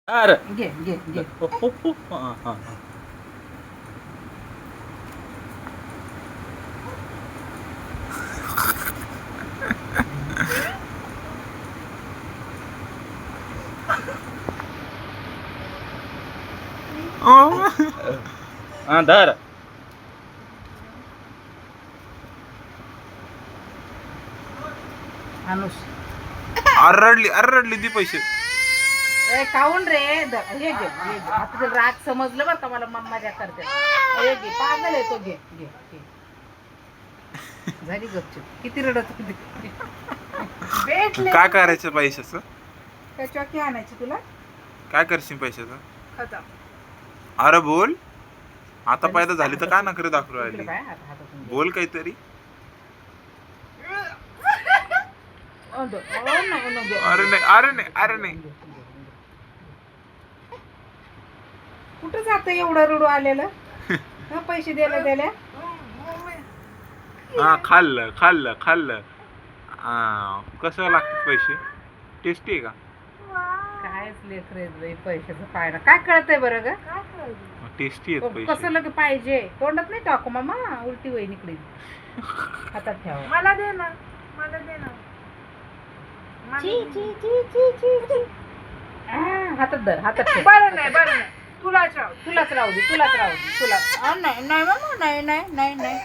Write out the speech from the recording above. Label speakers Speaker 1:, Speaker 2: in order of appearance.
Speaker 1: अरे
Speaker 2: घे घे घे.
Speaker 1: हो, हो, हो. हां, हां, हां. हां, धर.
Speaker 2: अनुष
Speaker 3: रडली दी पैसे.
Speaker 2: ए काऊन रे हे घे आता ते राग समजलं बरं का मला मजा करते. हे घे पागल आहे तो. घे घे घे. झाली गपचूप. किती रडत होती. भेटले
Speaker 3: काय करायचं पैशाचं?
Speaker 2: काय चॉकी आणायची तुला?
Speaker 3: काय करशील पैशाचं?
Speaker 2: खतम.
Speaker 3: अरे बोल. आता पैदा झाली तर काय नखरे दाखवू
Speaker 2: इकडे
Speaker 3: राहिली?
Speaker 2: काय हातातून घे.
Speaker 3: बोल काहीतरी. अरे नाही.
Speaker 2: कुठं जात एवढं रडू आलेलं? हं, पैसे द्यायला
Speaker 3: हा खाल्लं. कसं लागतात पैसे? टेस्टी आहे का?
Speaker 2: कायच लेकर पैशाचं पाहिलं काय कळतंय बरं ग?
Speaker 3: टेस्टी आहेत
Speaker 2: कसं
Speaker 3: पैसे.
Speaker 2: लगे पाहिजे तोंडात नाही टाकू मामा उलटी वही निकडे हातात ठेवा.
Speaker 4: मला दे ना.
Speaker 2: हातात धर हातात ठेव.
Speaker 4: बरं नाही तुलाच राहू.
Speaker 2: तुलाच राहू दे तुला नाही मामा नाही.